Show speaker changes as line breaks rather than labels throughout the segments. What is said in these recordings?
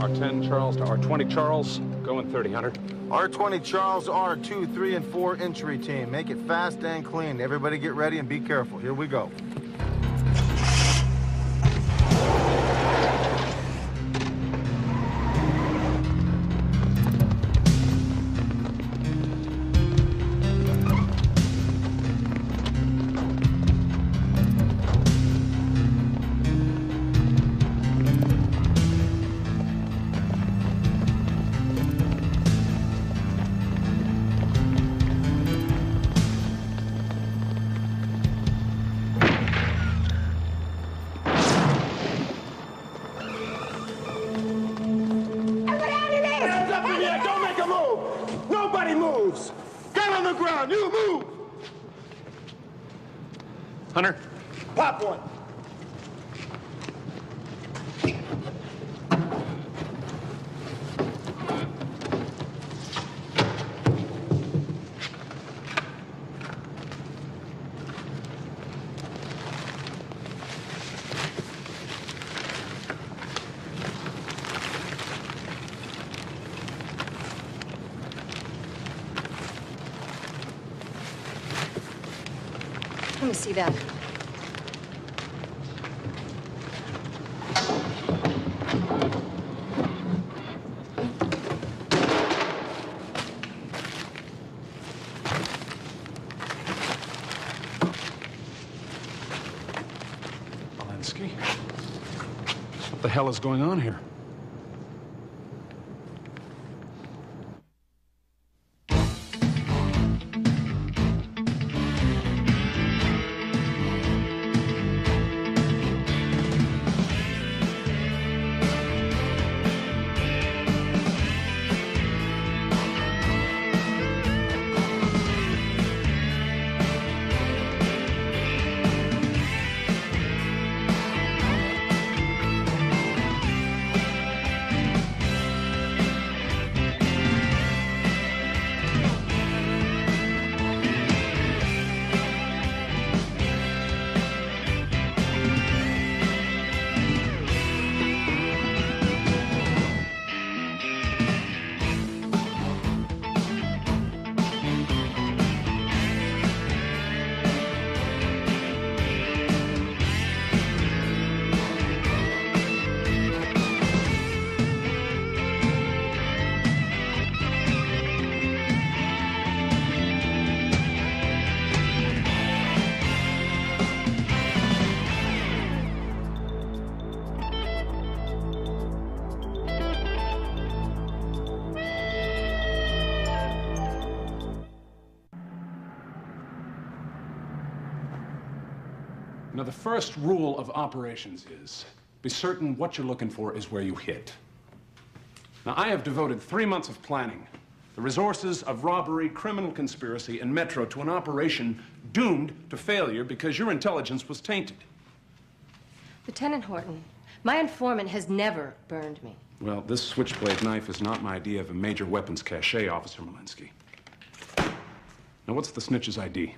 R10 Charles to R20 Charles. Going 30, Hunter.
R20 Charles, R2, 3, and 4 entry team. Make it fast and clean. Everybody get ready and be careful. Here we go.
You move!
Hunter.
Pop one.
Let me see that.
Walensky? What the hell is going on here? Now, the first rule of operations is, be certain what you're looking for is where you hit. Now, I have devoted 3 months of planning, the resources of robbery, criminal conspiracy, and Metro to an operation doomed to failure because your intelligence was tainted.
Lieutenant Horton, my informant has never burned me.
Well, this switchblade knife is not my idea of a major weapons cache, Officer Walensky. Now, what's the snitch's ID?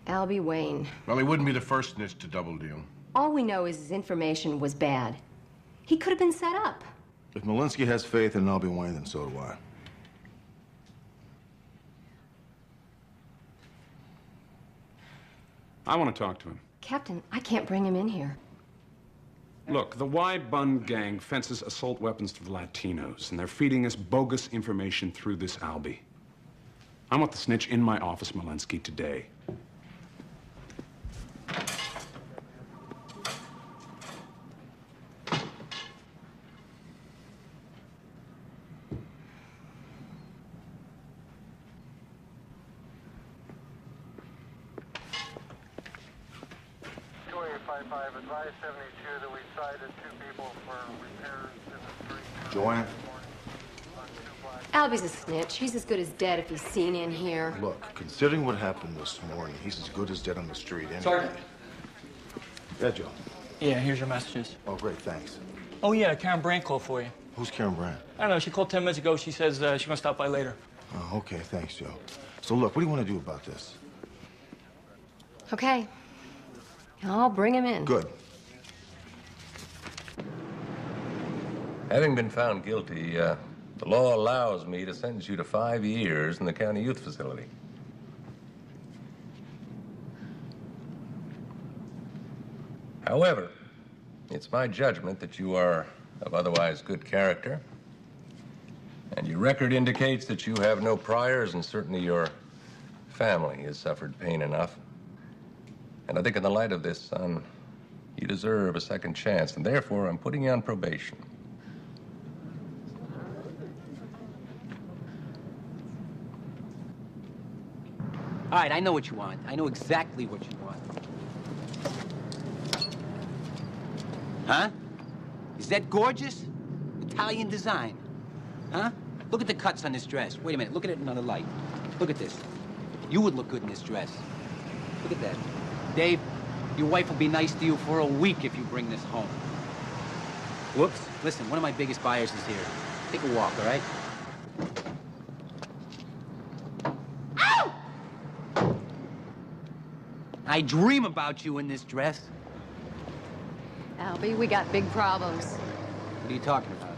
Albie Wayne.
Well, he wouldn't be the first snitch to double deal.
All we know is his information was bad. He could have been set up.
If Malinsky has faith in Albie Wayne, then so do I.
I want to talk to him.
Captain, I can't bring him in here.
Look, the Y-Bun gang fences assault weapons to the Latinos, and they're feeding us bogus information through this Albie. I want the snitch in my office, Walensky, today.
Advise 72 that we cited 2 people for repairs in the street.
Joanne?
Albie's a snitch. He's as good as dead if he's seen in here.
Look, considering what happened this morning, he's as good as dead on the street anyway.
Sergeant.
Yeah, Joe.
Yeah, here's your messages.
Oh, great, thanks.
Oh, yeah, Karen Brandt called for you.
Who's Karen Brandt?
I don't know, she called 10 minutes ago. She says she's gonna stop by later.
Oh, okay, thanks, Joe. So look, what do you want to do about this?
Okay. I'll bring him in.
Good.
Having been found guilty, the law allows me to sentence you to 5 years in the county youth facility. However, it's my judgment that you are of otherwise good character, and your record indicates that you have no priors, and certainly your family has suffered pain enough. And I think in the light of this, son, you deserve a second chance, and therefore I'm putting you on probation.
All right, I know what you want. I know exactly what you want. Huh? Is that gorgeous? Italian design. Huh? Look at the cuts on this dress. Wait a minute, look at it in another light. Look at this. You would look good in this dress. Look at that. Dave, your wife will be nice to you for a week if you bring this home. Whoops. Listen, one of my biggest buyers is here. Take a walk, all right? Ow! I dream about you in this dress.
Albie, we got big problems.
What are you talking about?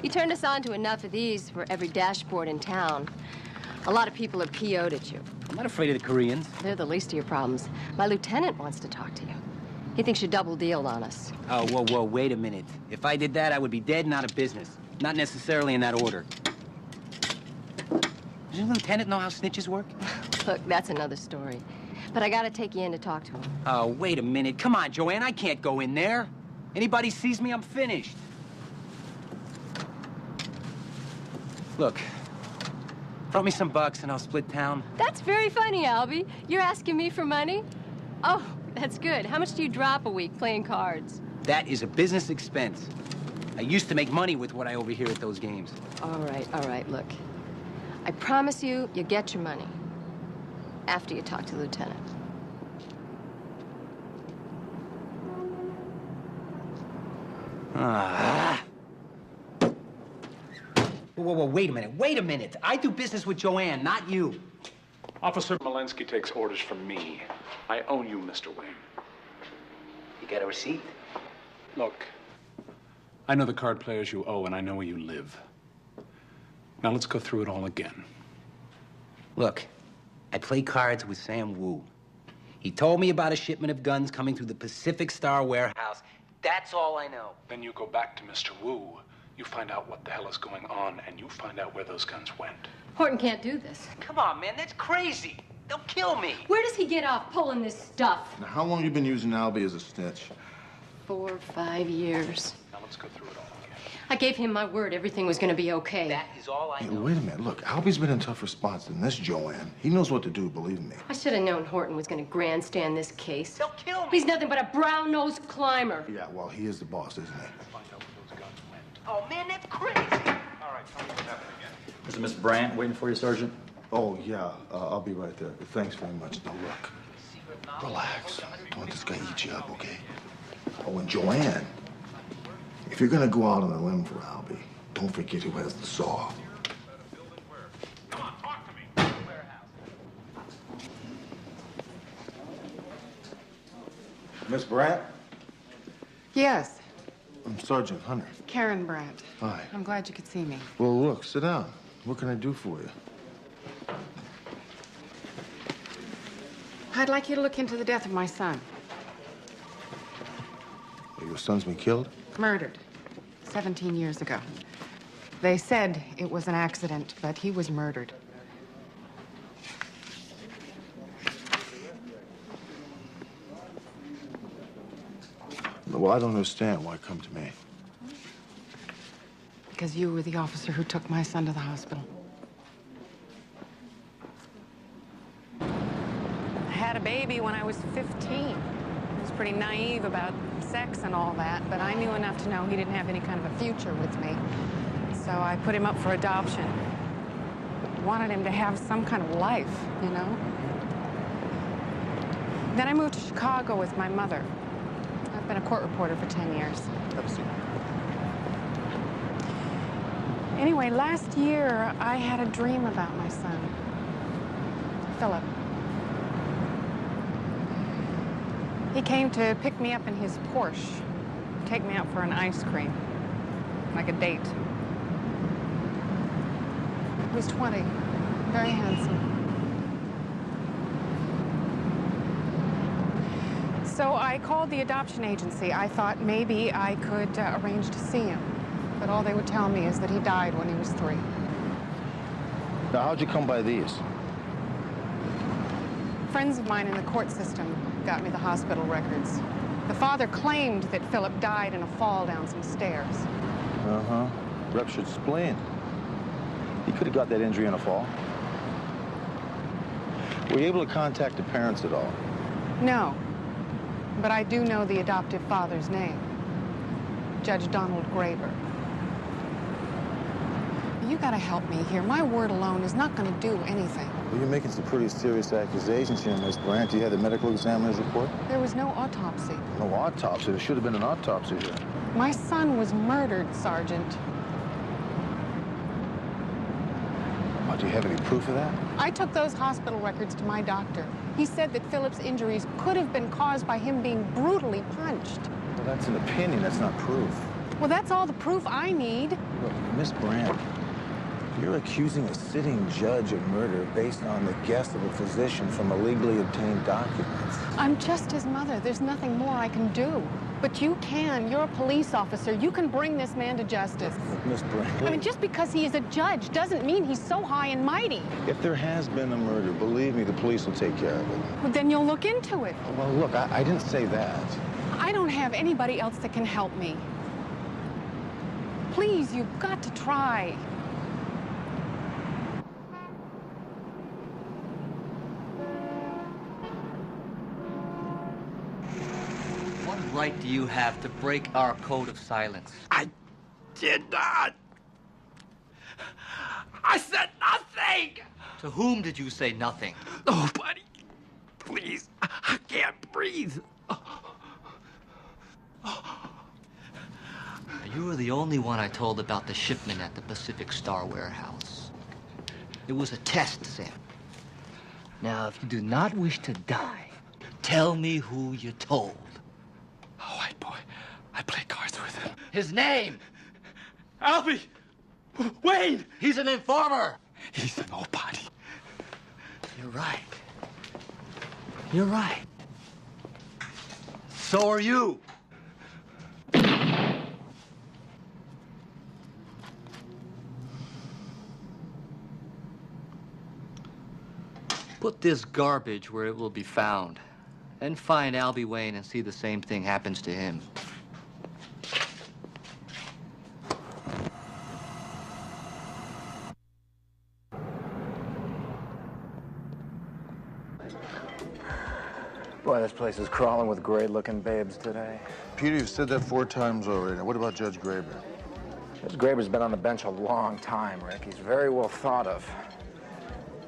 You turned us on to enough of these for every dashboard in town. A lot of people are PO'd at you.
I'm not afraid of the Koreans.
They're the least of your problems. My lieutenant wants to talk to you. He thinks you double-dealed on us.
Oh, whoa, whoa, wait a minute. If I did that, I would be dead and out of business. Not necessarily in that order. Does your lieutenant know how snitches work?
Look, that's another story. But I gotta take you in to talk to him.
Oh, wait a minute. Come on, Joanne, I can't go in there. Anybody sees me, I'm finished. Look, throw me some bucks and I'll split town.
That's very funny, Albie. You're asking me for money? Oh, that's good. How much do you drop a week playing cards?
That is a business expense. I used to make money with what I overhear at those games.
All right, look. I promise you, you get your money. After you talk to the lieutenant.
Ah. Whoa, wait a minute. I do business with Joanne, not you.
Officer Malensky takes orders from me. I own you, Mr. Wayne.
You got a receipt?
Look, I know the card players you owe, and I know where you live. Now let's go through it all again.
Look, I play cards with Sam Wu. He told me about a shipment of guns coming through the Pacific Star warehouse. That's all I know.
Then you go back to Mr. Wu. You find out what the hell is going on, and you find out where those guns went.
Horton can't do this.
Come on, man, that's crazy. They'll kill me.
Where does he get off pulling this stuff?
Now, how long you been using Albie as a snitch?
4 or 5 years.
Now let's go through it all again.
I gave him my word everything was gonna be okay.
That is all I
Hey,
know.
wait a minute. Look, Albie's been in tougher spots than this, Joanne. He knows what to do, believe me.
I should have known Horton was gonna grandstand this case.
They'll kill me.
He's nothing but a brown-nosed climber.
Yeah, well, he is the boss, isn't he?
Find out where those guns went.
Oh, man, that's crazy.
All right, tell me what happened again.
Is it Miss Brandt waiting for you, Sergeant?
Oh, yeah. I'll be right there. Thanks very much. Now, look. Relax. Don't let this guy eat you up, okay? Oh, and Joanne, if you're gonna go out on a limb for Albie, don't forget who has the saw.
Come on, talk to me.
Miss Brandt?
Yes,
I'm Sergeant Hunter.
Karen Brandt.
Hi.
I'm glad you could see me.
Well, look, sit down. What can I do for you?
I'd like you to look into the death of my son.
Your son's been killed?
Murdered 17 years ago. They said it was an accident, but he was murdered.
Well, I don't understand. Why come to me?
Because you were the officer who took my son to the hospital. I had a baby when I was 15. I was pretty naive about sex and all that, but I knew enough to know he didn't have any kind of a future with me. So I put him up for adoption. Wanted him to have some kind of life, you know? Then I moved to Chicago with my mother. I've been a court reporter for 10 years.
Have a seat.
Anyway, last year, I had a dream about my son, Philip. He came to pick me up in his Porsche, take me out for an ice cream, like a date. He was 20, very handsome. So I called the adoption agency. I thought maybe I could arrange to see him. But all they would tell me is that he died when he was 3.
Now, how'd you come by these?
Friends of mine in the court system got me the hospital records. The father claimed that Philip died in a fall down some stairs.
Uh-huh. Ruptured spleen. He could have got that injury in a fall. Were you able to contact the parents at all?
No. But I do know the adoptive father's name. Judge Donald Graber. You gotta help me here. My word alone is not gonna do anything.
Well, you're making some pretty serious accusations here, Miss Brandt. You had the medical examiner's report?
There was no autopsy.
No autopsy? There should have been an autopsy here.
My son was murdered, Sergeant.
Oh, do you have any proof of that?
I took those hospital records to my doctor. He said that Philip's injuries could have been caused by him being brutally punched.
Well, that's an opinion. That's not proof.
Well, that's all the proof I need.
Look, Miss Brandt, you're accusing a sitting judge of murder based on the guess of a physician from illegally obtained documents.
I'm just his mother. There's nothing more I can do. But you can. You're a police officer. You can bring this man to justice.
Look, Miss Brandt.
I mean, just because he is a judge doesn't mean he's so high and mighty.
If there has been a murder, believe me, the police will take care of it.
Well, then you'll look into it.
Well, look, I didn't say that.
I don't have anybody else that can help me. Please, you've got to try.
What right do you have to break our code of silence?
I did not. I said nothing.
To whom did you say nothing?
Nobody. Please, I can't breathe.
You were the only one I told about the shipment at the Pacific Star warehouse. It was a test, Sam. Now, if you do not wish to die, tell me who you told.
A white boy. I play cards with him.
His name?
Albie! Wayne!
He's an informer.
He's a nobody.
You're right. You're right. So are you. Put this garbage where it will be found. Then find Albie Wayne and see the same thing happens to him.
Boy, this place is crawling with great-looking babes today.
Peter, you've said that 4 times already. Now, what about Judge Graber?
Judge Graber's been on the bench a long time, Rick. He's very well thought of.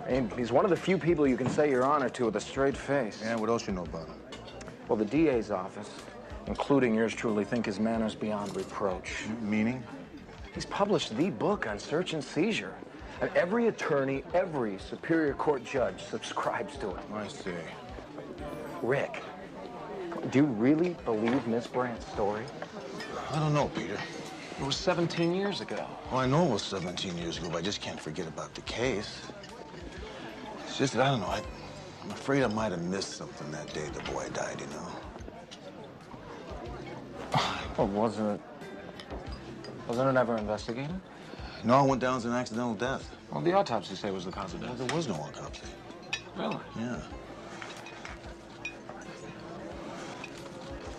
I mean, he's one of the few people you can say your honor to with a straight face.
And what else you know about him?
Well, the DA's office, including yours truly, think his manner's beyond reproach.
Meaning?
He's published the book on search and seizure. And every attorney, every Superior Court judge subscribes to it.
I see.
Rick, do you really believe Miss Brandt's story?
I don't know, Peter.
It was 17 years ago.
Well, I know it was 17 years ago, but I just can't forget about the case. It's just that, I don't know, I'm afraid I might have missed something that day the boy died, you know?
Well, wasn't it ever investigated?
No, it went down as an accidental death.
Well, the autopsy say was the cause of death.
Well, there was no autopsy.
Really?
Yeah.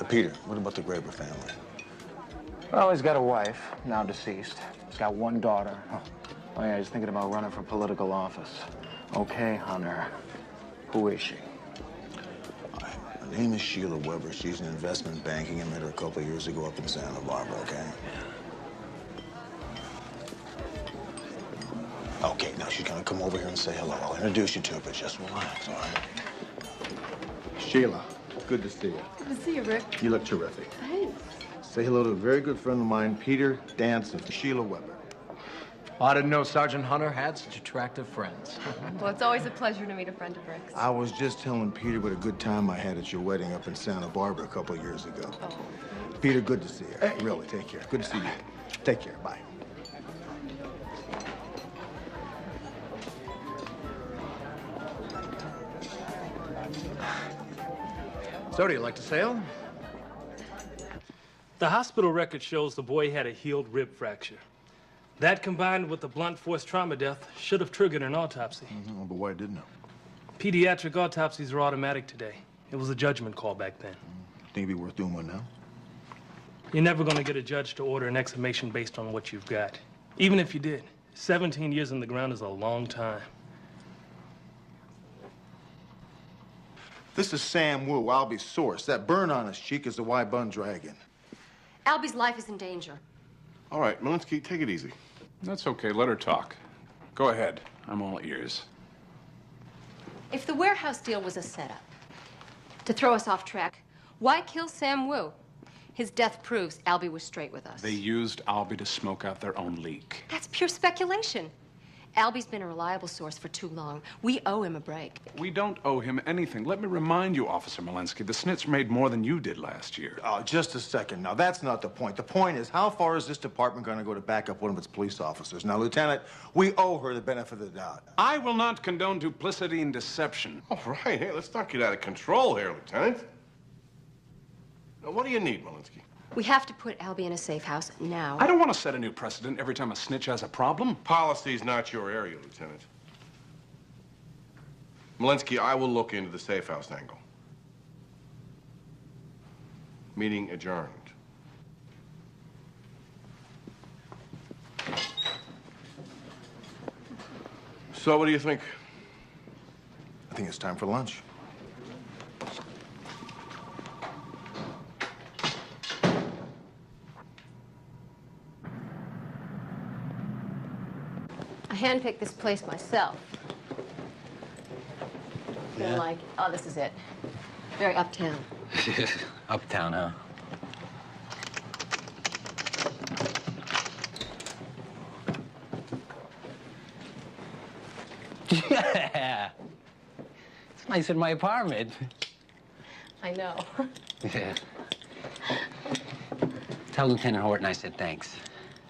Peter, what about the Graber family?
Well, he's got a wife, now deceased. He's got 1 daughter. Oh, yeah, he's thinking about running for political office. Okay, Hunter. Who is she?
Her name is Sheila Weber. She's in investment banking. I met her a couple of years ago up in Santa Barbara, okay? Okay, now she's gonna come over here and say hello. I'll introduce you to her, but just relax, all right? Sheila, good to see you.
Good to see you, Rick.
You look terrific.
Thanks.
Say hello to a very good friend of mine, Peter Danson, Sheila Weber.
I didn't know Sergeant Hunter had such attractive friends.
Well, it's always a pleasure to meet a friend of Rick's.
I was just telling Peter what a good time I had at your wedding up in Santa Barbara a couple of years ago.
Oh.
Peter, good to see you. Hey. Really, take care. Good to see you. Take care. Bye.
So, do you like to sail?
The hospital record shows the boy had a healed rib fracture. That, combined with the blunt force trauma death, should have triggered an autopsy.
Mm-hmm. But why didn't it?
Pediatric autopsies are automatic today. It was a judgment call back then.
Think it'd be worth doing one now?
You're never going to get a judge to order an exhumation based on what you've got. Even if you did, 17 years in the ground is a long time.
This is Sam Wu, Albie's source. That burn on his cheek is the Y-Bun Dragon.
Albie's life is in danger.
All right, Malinsky, take it easy.
That's okay. Let her talk. Go ahead. I'm all ears.
If the warehouse deal was a setup to throw us off track, why kill Sam Wu? His death proves Albie was straight with us.
They used Albie to smoke out their own leak.
That's pure speculation. Albie's been a reliable source for too long. We owe him a break.
We don't owe him anything. Let me remind you, Officer Malinsky, the Snitch made more than you did last year.
Oh, just a second. Now, that's not the point. The point is, how far is this department going to go to back up one of its police officers? Now, Lieutenant, we owe her the benefit of the doubt.
I will not condone duplicity and deception.
All right, hey, let's not get out of control here, Lieutenant. Now, what do you need, Malinsky?
We have to put Albie in a safe house now.
I don't want to set a new precedent every time a snitch has a problem.
Policy's not your area, Lieutenant. Malinsky, I will look into the safe house angle. Meeting adjourned. So, what do you think?
I think it's time for lunch.
I handpicked this place myself.
Yeah?
Like, oh, this is it. Very uptown.
Uptown, huh? Yeah. It's nice in my apartment.
I know.
Yeah. Tell Lieutenant Horton I said thanks.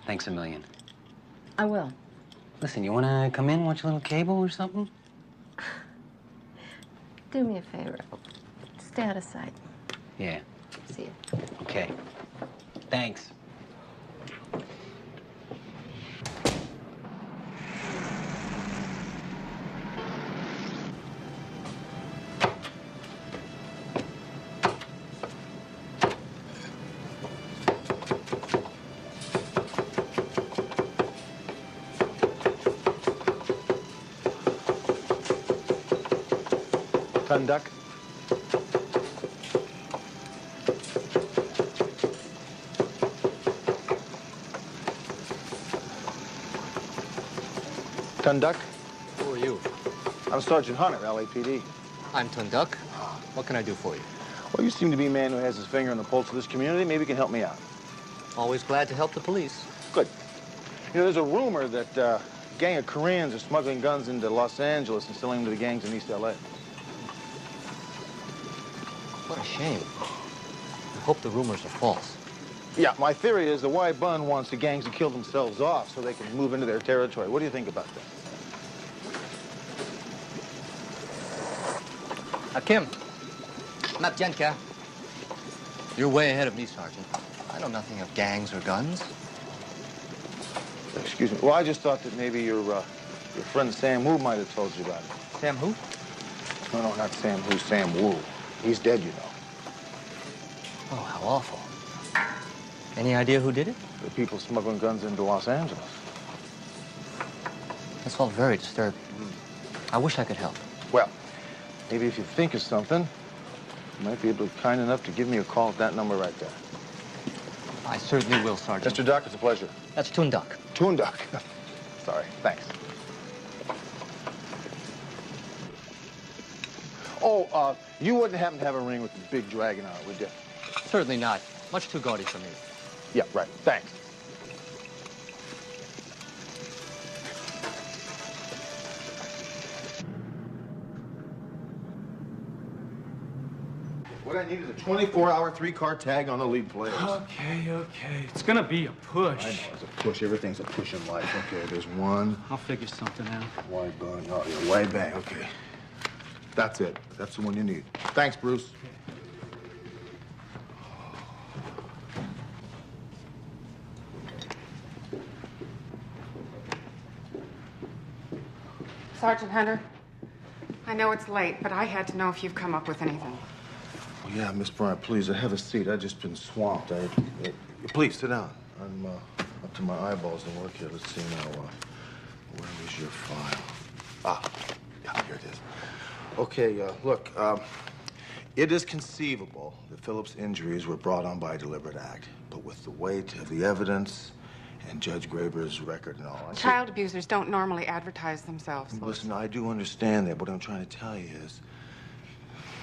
Thanks a million.
I will.
Listen, you want to come in, watch a little cable or something?
Do me a favor. Stay out of sight.
Yeah.
See you.
Okay. Thanks.
Duck. Duck.
Who are you?
I'm Sergeant Hunter, LAPD.
I'm Duck. What can I do for you?
Well, you seem to be a man who has his finger on the pulse of this community. Maybe you can help me out.
Always glad to help the police.
Good. You know, there's a rumor that a gang of Koreans are smuggling guns into Los Angeles and selling them to the gangs in East L.A.
What a shame. I hope the rumors are false.
Yeah, my theory is the Y-Bun wants the gangs to kill themselves off so they can move into their territory. What do you think about that?
Kim. Mapjenka. You're way ahead of me, Sergeant. I know nothing of gangs or guns.
Excuse me. Well, I just thought that maybe your friend Sam Wu might have told you about it.
Sam who?
No, not Sam Wu, Sam Wu. He's dead, you know.
Oh, how awful. Any idea who did it?
The people smuggling guns into Los Angeles.
That's all very disturbing. I wish I could help.
Well, maybe if you think of something, you might be able to kind enough to give me a call at that number right there.
I certainly will, Sergeant.
Mr. Duck, it's a pleasure.
That's Duck.
Duck. Sorry, thanks. Oh, you wouldn't happen to have a ring with the big dragon on it, would you?
Certainly not. Much too gaudy for me.
Yeah, right. Thanks.
need is a 24-hour, 3-car tag on the lead players.
Okay. It's gonna be a push.
I know, it's a push. Everything's a push in life. Okay, there's one.
I'll figure something out.
Wide bang. Oh, yeah, wide bang. Okay. That's it. That's the one you need. Thanks, Bruce.
Sergeant Hunter, I know it's late, but I had to know if you've come up with anything.
Oh, yeah, Miss Bryant, please, have a seat. I've just been swamped. Please, sit down. I'm up to my eyeballs in work here. Let's see now. Where was your file? Yeah, here it is. Okay, look, it is conceivable that Philip's injuries were brought on by a deliberate act, but with the weight of the evidence and Judge Graber's record and all.
Child abusers don't normally advertise themselves.
Listen, I do understand that. What I'm trying to tell you is,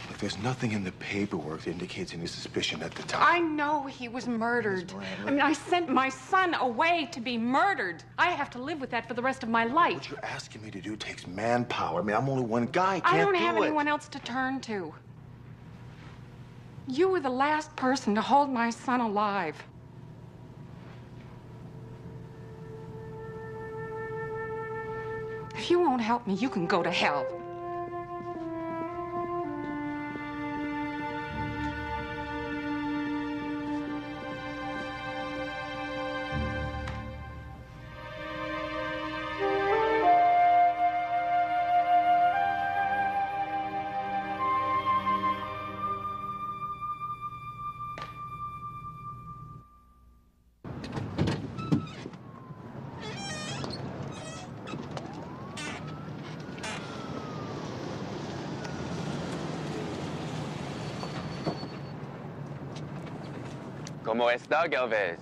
if there's nothing in the paperwork that indicates any suspicion at the time.
I know he was murdered. I mean, I sent my son away to be murdered. I have to live with that for the rest of my life.
What you're asking me to do takes manpower. I mean, I'm only one guy.
I don't have anyone else to turn to. You were the last person to hold my son alive. If you won't help me, you can go to hell.
¿Cómo está, Galvez?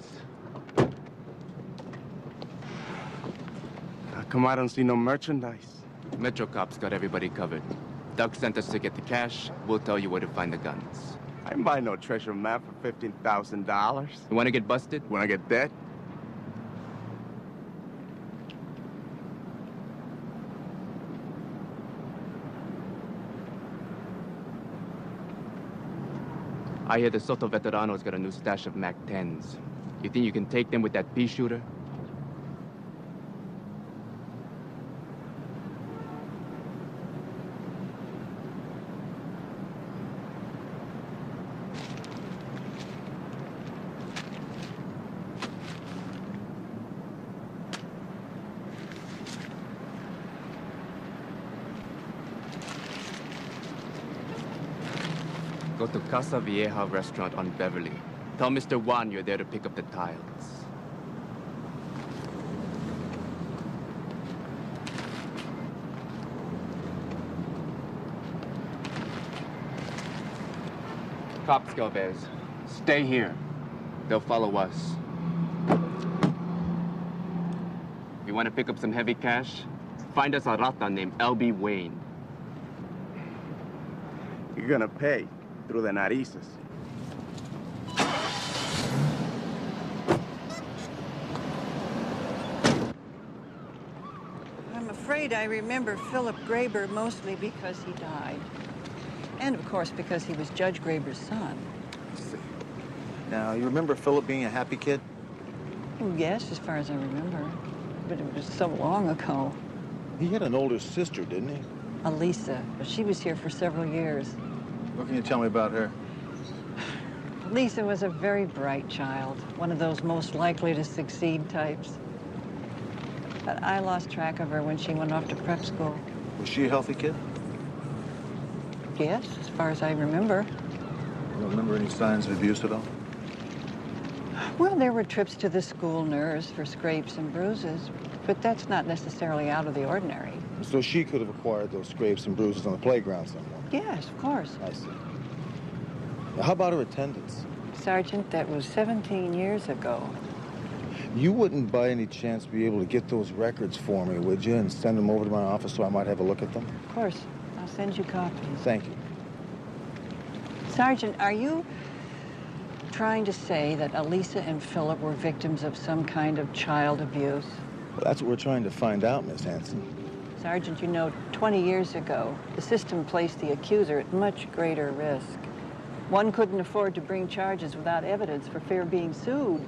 How come I don't see no merchandise?
Metro Cops got everybody covered. Doug sent us to get the cash. We'll tell you where to find the guns.
I ain't buy no treasure map for $15,000.
You want to get busted?
When I get dead?
I hear the Soto Veterano's got a new stash of MAC-10s. You think you can take them with that pea shooter? Go to Casa Vieja restaurant on Beverly. Tell Mr. Juan you're there to pick up the tiles. Cops, Galvez. Stay here. They'll follow us. You want to pick up some heavy cash? Find us a rata named L.B. Wayne.
You're gonna pay through the narices.
I'm afraid I remember Philip Graber mostly because he died. And, of course, because he was Judge Graber's son.
Now, you remember Philip being a happy kid?
Oh, yes, as far as I remember. But it was so long ago.
He had an older sister, didn't he?
Elisa. But she was here for several years.
What can you tell me about her?
Lisa was a very bright child, one of those most likely to succeed types. But I lost track of her when she went off to prep school.
Was she a healthy kid?
Yes, as far as I remember.
You don't remember any signs of abuse at all?
Well, there were trips to the school nurse for scrapes and bruises, but that's not necessarily out of the ordinary.
So she could have acquired those scrapes and bruises on the playground somewhere?
Yes, of course.
I see. Now, how about her attendance?
Sergeant, that was 17 years ago.
You wouldn't by any chance be able to get those records for me, would you, and send them over to my office so I might have a look at them?
Of course. I'll send you copies.
Thank you.
Sergeant, are you trying to say that Elisa and Philip were victims of some kind of child abuse?
Well, that's what we're trying to find out, Miss Hanson.
Sergeant, you know, 20 years ago, the system placed the accuser at much greater risk. One couldn't afford to bring charges without evidence for fear of being sued.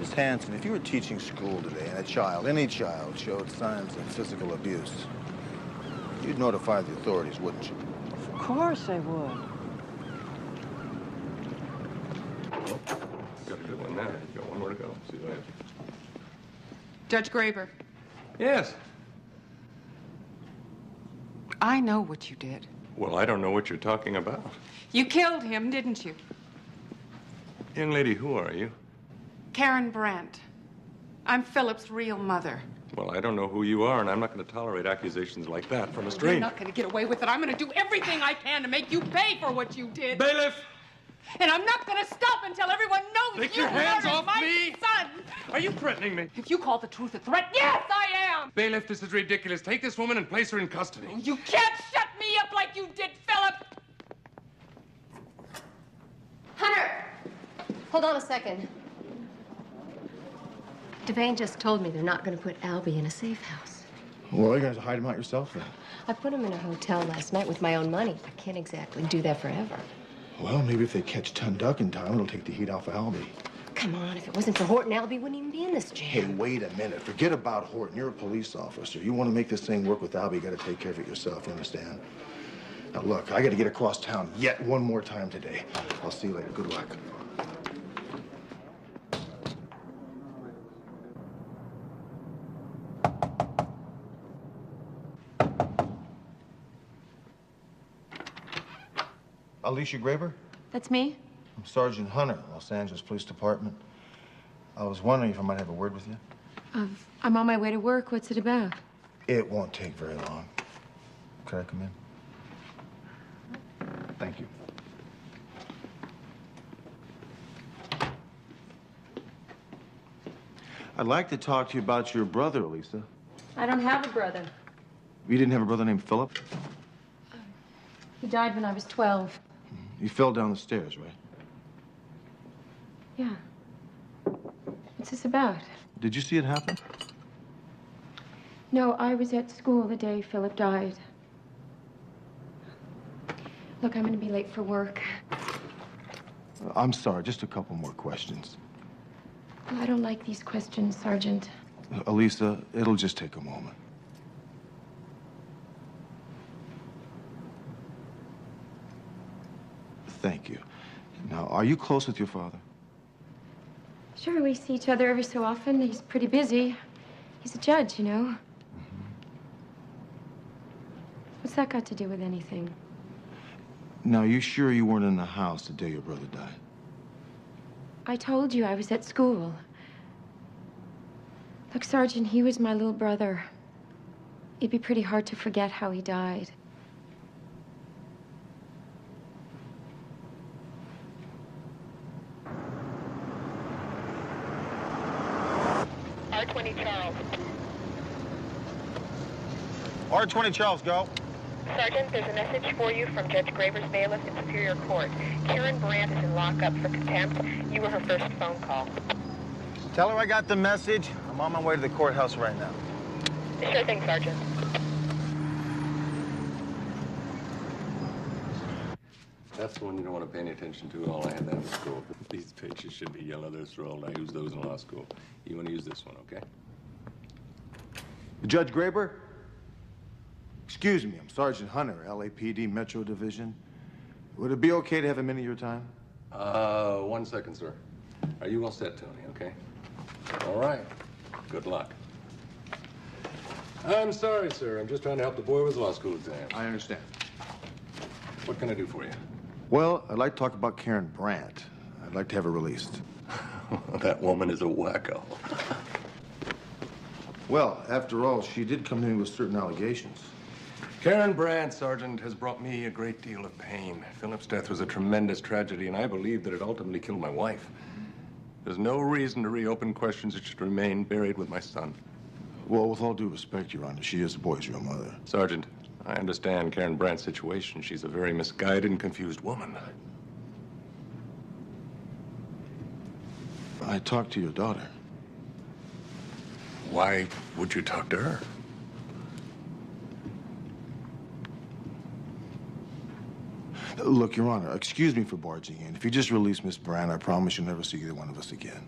Miss Hanson, if you were teaching school today and a child, any child, showed signs of physical abuse, you'd notify the authorities, wouldn't you?
Of course I would.
Got a good one now. You got one more to go. See you later.
Judge Graber,
Yes.
I know what you did.
Well, I don't know what you're talking about.
You killed him, didn't you?
Young lady, who are you?
Karen Brandt. I'm Philip's real mother.
Well, I don't know who you are, and I'm not going to tolerate accusations like that from a stranger.
You're not going to get away with it. I'm going to do everything I can to make you pay for what you did.
Bailiff!
And I'm not going to stop until everyone knows
Take
you
your hands
murdered
off
my
me!
son.
Are you threatening me?
If you call the truth a threat, yes, I am.
Bailiff, this is ridiculous. Take this woman and place her in custody.
You can't shut me up like you did, Philip.
Hunter! Hold on a second. Devane just told me they're not going to put Albie in a safe house.
Well, you guys hide him out yourself then.
I put him in a hotel last night with my own money. I can't exactly do that forever.
Well, maybe if they catch Ton Duck in time, it'll take the heat off of Albie.
Come on, if it wasn't for Horton, Albie wouldn't even be in this jam.
Hey, wait a minute. Forget about Horton. You're a police officer. You want to make this thing work with Albie, you got to take care of it yourself, you understand? Now, look, I got to get across town yet one more time today. I'll see you later. Good luck. Alicia Graber?
That's me?
I'm Sergeant Hunter, Los Angeles Police Department. I was wondering if I might have a word with you.
I'm on my way to work. What's it about?
It won't take very long. Could I come in? Thank you. I'd like to talk to you about your brother, Elisa.
I don't have a brother.
You didn't have a brother named Philip?
He died when I was 12.
You fell down the stairs, right?
Yeah. What's this about?
Did you see it happen?
No, I was at school the day Philip died. Look, I'm going to be late for work.
I'm sorry, just a couple more questions.
I don't like these questions, Sergeant.
Elisa, it'll just take a moment. Thank you. Now, are you close with your father?
Sure, we see each other every so often. He's pretty busy. He's a judge, you know. What's that got to do with anything?
Now, you sure you weren't in the house the day your brother died?
I told you I was at school. Look, Sergeant, he was my little brother. It'd be pretty hard to forget how he died.
R20 Charles.
R20 Charles, go.
Sergeant, there's a message for you from Judge Graber's bailiff in Superior Court. Karen Brandt is in lockup for contempt. You were her first phone call.
Tell her I got the message. I'm on my way to the courthouse right now.
Sure thing, Sergeant.
That's the one you don't want to pay any attention to. All I had that in school. These pictures should be yellow. They're thrilled. I use those in law school. You want to use this one, okay?
Judge Graber? Excuse me, I'm Sergeant Hunter, LAPD Metro Division. Would it be okay to have a minute of your time?
1 second, sir. Are you all set, Tony, okay? All right. Good luck. I'm sorry, sir. I'm just trying to help the boy with his law school exams.
I understand.
What can I do for you?
Well, I'd like to talk about Karen Brandt. I'd like to have her released.
That woman is a wacko.
Well, after all, she did come to me with certain allegations.
Karen Brandt, Sergeant, has brought me a great deal of pain. Philip's death was a tremendous tragedy, and I believe that it ultimately killed my wife. There's no reason to reopen questions that should remain buried with my son.
Well, with all due respect, Your Honor, she is the boy's real mother.
Sergeant, I understand Karen Brandt's situation. She's a very misguided and confused woman.
I talked to your daughter.
Why would you talk to her?
Look, Your Honor, excuse me for barging in. If you just release Miss Brandt, I promise you'll never see either one of us again.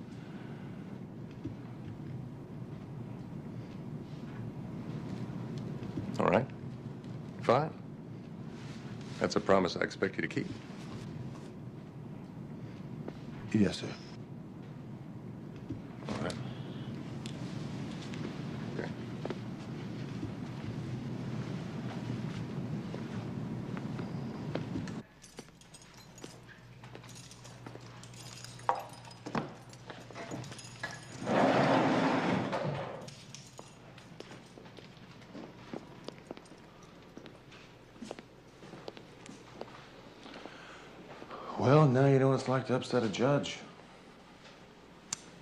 All right. Fine. That's a promise I expect you to keep.
Yes, sir.
All right. Okay.
Well, now you know what it's like to upset a judge.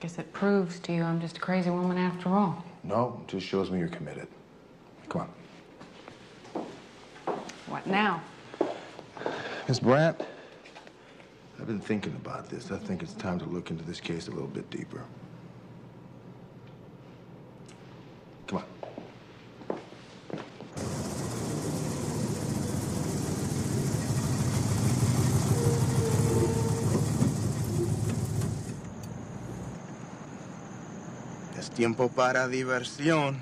Guess it proves to you I'm just a crazy woman after all.
No, it just shows me you're committed. Come on.
What now?
Miss Brandt, I've been thinking about this. I think it's time to look into this case a little bit deeper. Come on.
Es tiempo para diversión.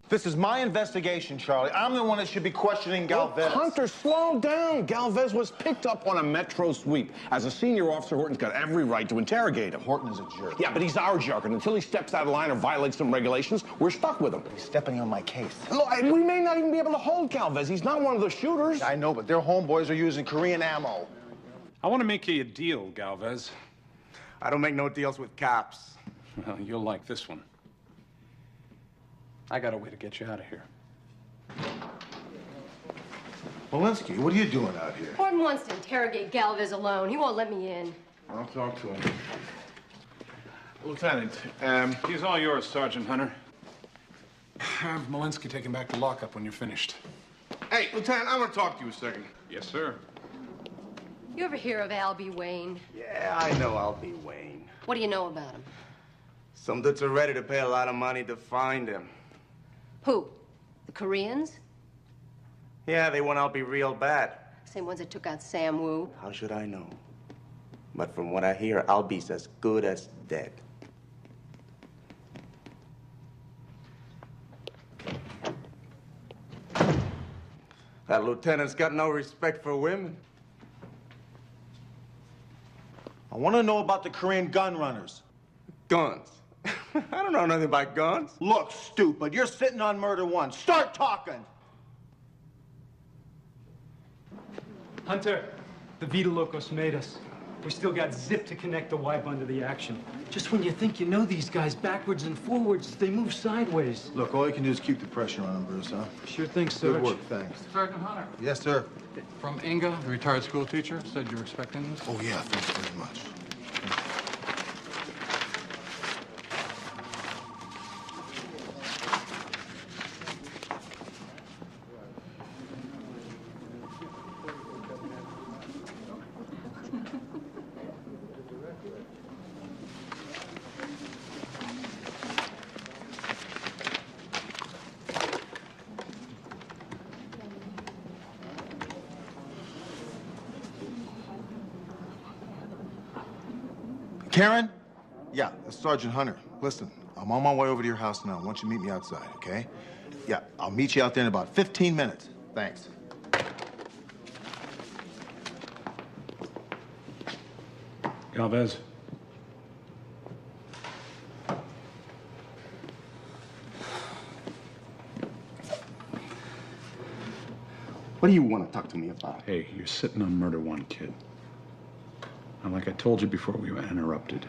This is my investigation, Charlie. I'm the one that should be questioning Galvez.
Hunter, slow down. Galvez was picked up on a metro sweep. As a senior officer, Horton's got every right to interrogate him.
Horton is a jerk.
Yeah, but he's our jerk, and until he steps out of line or violates some regulations, we're stuck with him.
He's stepping on my case.
Look, we may not even be able to hold Galvez. He's not one of the shooters.
I know, but their homeboys are using Korean ammo.
I want to make you a deal, Galvez.
I don't make no deals with cops.
Well, you'll like this one. I got a way to get you out of here.
Malinsky, what are you doing out here?
Horton wants to interrogate Galvez alone. He won't let me in.
I'll talk to him.
Lieutenant, he's all yours, Sergeant Hunter. Have Malinsky taken back to lockup when you're finished.
Hey, Lieutenant, I want to talk to you a second.
Yes, sir.
You ever hear of Albie Wayne?
Yeah, I know Albie Wayne.
What do you know about him?
Some dudes are ready to pay a lot of money to find him.
Who? The Koreans?
Yeah, they want Albie real bad.
Same ones that took out Sam Woo.
How should I know? But from what I hear, Albie's as good as dead. That lieutenant's got no respect for women.
I want to know about the Korean gun runners.
Guns. I don't know nothing about guns.
Look, stupid, you're sitting on murder one. Start talking.
Hunter, the Vita Locos made us. We still got zip to connect the wipe under the action. Just when you think you know these guys backwards and forwards, they move sideways.
Look, all you can do is keep the pressure on him, Bruce, huh?
Sure thing, sir.
Good work, thanks.
Sergeant Hunter.
Yes, sir.
From Inga, the retired school teacher, said you were expecting this.
Oh, yeah, thanks very much. Karen? Yeah, it's Sergeant Hunter. Listen, I'm on my way over to your house now. I want you to meet me outside, okay? Yeah, I'll meet you out there in about 15 minutes. Thanks.
Galvez.
What do you want to talk to me about?
Hey, you're sitting on murder one, kid. And like I told you before we were interrupted,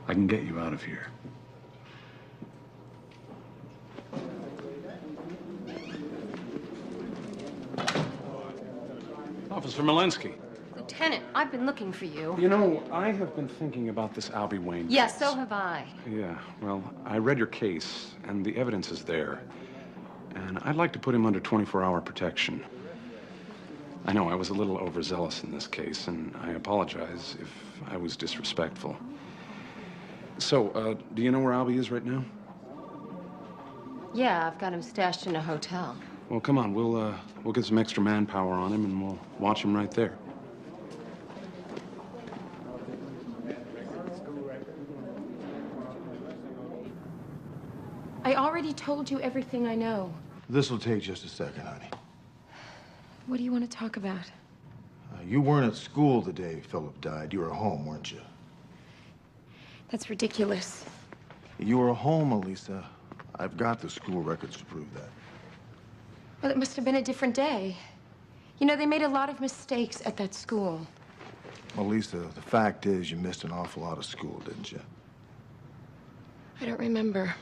I can get you out of here. Officer Malinsky.
Lieutenant, I've been looking for you.
You know, I have been thinking about this Albie Wayne
Yes,
case.
so have I.
Yeah, well, I read your case, and the evidence is there. And I'd like to put him under 24-hour protection. I know I was a little overzealous in this case, and I apologize if I was disrespectful. So, do you know where Albie is right now?
Yeah, I've got him stashed in a hotel.
Well, come on, we'll get some extra manpower on him, and we'll watch him right there.
I already told you everything I know.
This will take just a second, honey.
What do you want to talk about?
You weren't at school the day Philip died. You were home, weren't you?
That's ridiculous.
You were home, Elisa. I've got the school records to prove that.
Well, it must have been a different day. You know, they made a lot of mistakes at that school.
Well, Lisa, the fact is you missed an awful lot of school, didn't you?
I don't remember.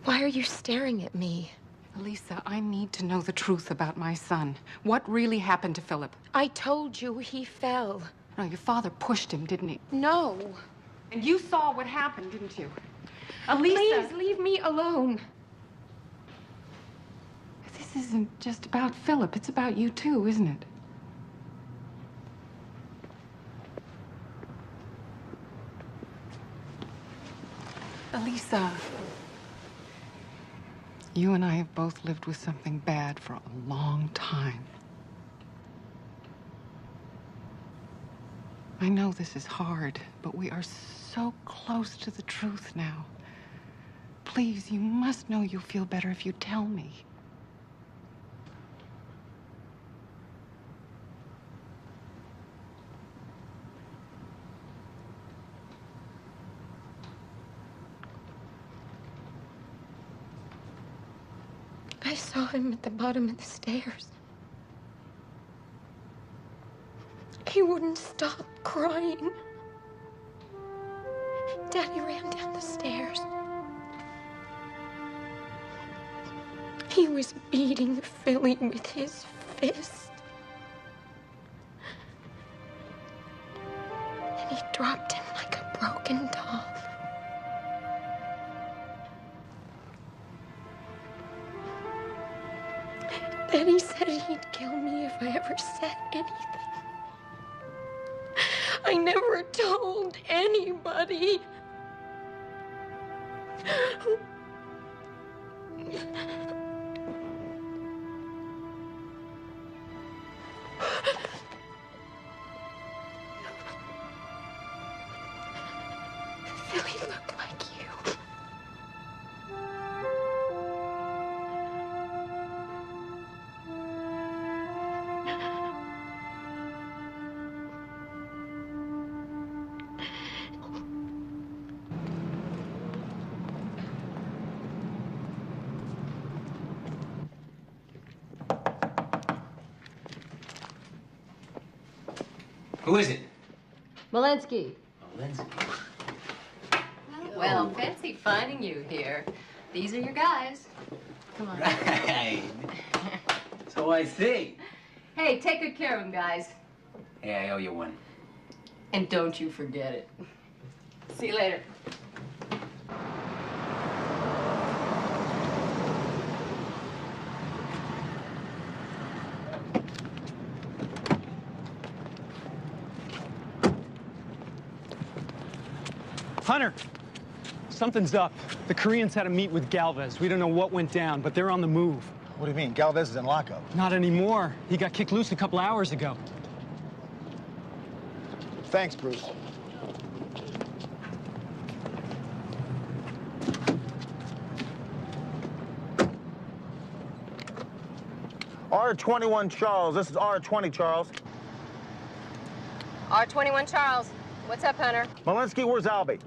Why are you staring at me?
Lisa, I need to know the truth about my son. What really happened to Philip?
I told you he fell.
No, your father pushed him, didn't he?
No.
And you saw what happened, didn't you? Elisa!
Please leave me alone.
This isn't just about Philip. It's about you too, isn't it? Elisa. You and I have both lived with something bad for a long time. I know this is hard, but we are so close to the truth now. Please, you must know you'll feel better if you tell me.
I saw him at the bottom of the stairs. He wouldn't stop crying. Daddy ran down the stairs. He was beating Philly with his fist. And he dropped him like a broken doll. Then he said he'd kill me if I ever said anything. I never told anybody. Philly looked like you.
Who is it?
Walensky.
Lindsay.
Well, fancy finding you here. These are your guys. Come on.
Right. So I see.
Hey, take good care of them, guys.
Hey, I owe you one.
And don't you forget it. See you later.
Hunter, something's up. The Koreans had a meet with Galvez. We don't know what went down, but they're on the move.
What do you mean? Galvez is in lockup.
Not anymore. He got kicked loose a couple hours ago.
Thanks, Bruce. R21 Charles. This is R20 Charles.
R21 Charles. What's up, Hunter?
Walensky, where's Albie?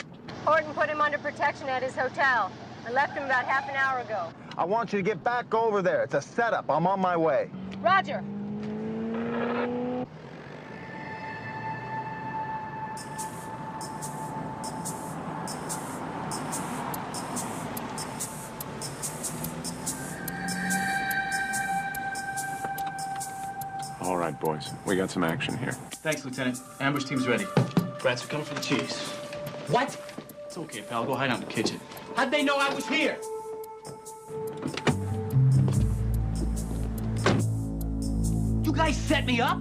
Horton put him under protection at his hotel. I left him about half an hour ago.
I want you to get back over there. It's a setup. I'm on my way.
Roger.
right, boys. We got some action here.
Thanks, Lieutenant. Ambush team's ready. Brats are coming for the cheese.
What?
It's okay, pal. Go hide out in the kitchen.
How'd they know I was here? You guys set me up?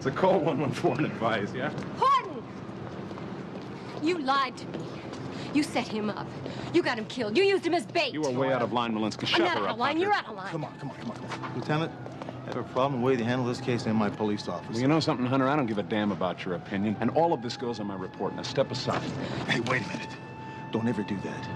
So call 114 and advise, yeah?
Horton! You lied to me. You set him up. You got him killed. You used him as bait.
You are way out of line, Malinska.
I'm
Shut
not
her
out
up.
of line.
Hunter.
You're out of line.
Come on. Lieutenant, I have a problem with the way they handle this case in my police office.
Well, you know something, Hunter? I don't give a damn about your opinion. And all of this goes on my report. Now step aside.
Hey, wait a minute. Don't ever do that.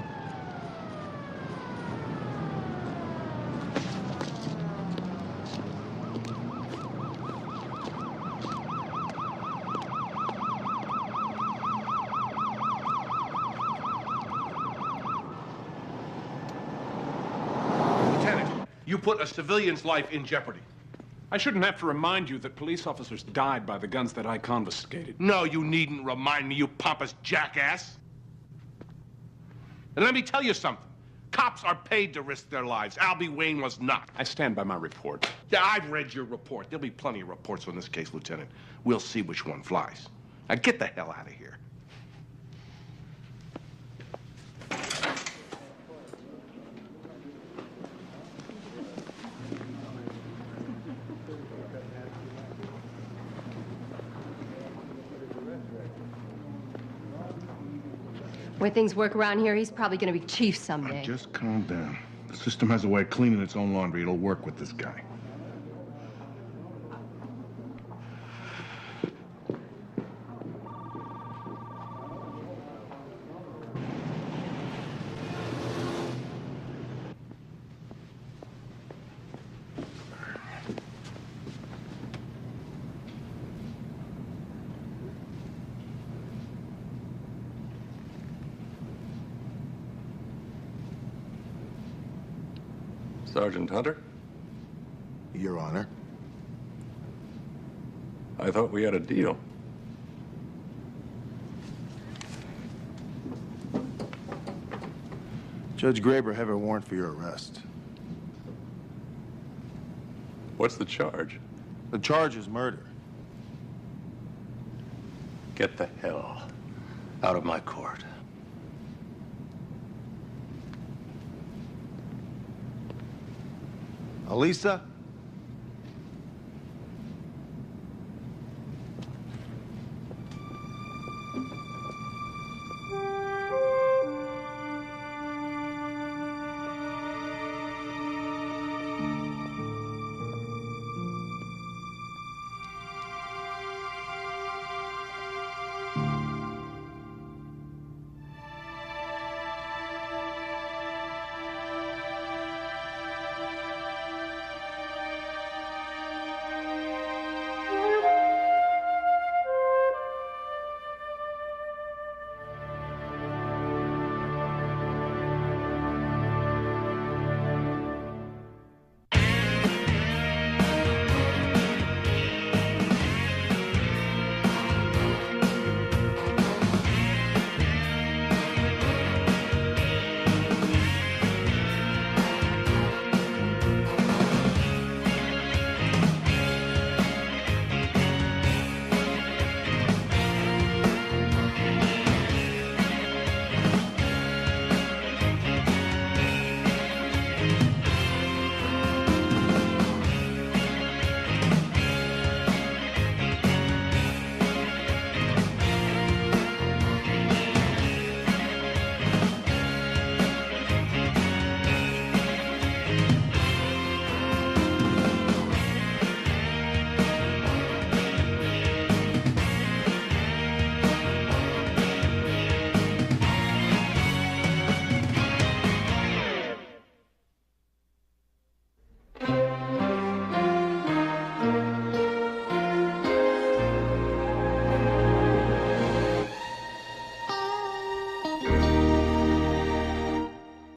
You put a civilian's life in jeopardy.
I shouldn't have to remind you that police officers died by the guns that I confiscated.
No, you needn't remind me, you pompous jackass. And let me tell you something. Cops are paid to risk their lives. Albie Wayne was not.
I stand by my report.
Yeah, I've read your report. There'll be plenty of reports on this case, Lieutenant. We'll see which one flies. Now get the hell out of here.
The way things work around here, he's probably going to be chief someday.
Just calm down. The system has a way of cleaning its own laundry. It'll work with this guy.
Sergeant Hunter?
Your Honor.
I thought we had a deal.
Judge Graber have a warrant for your arrest.
What's the charge?
The charge is murder.
Get the hell out of my court.
Elisa?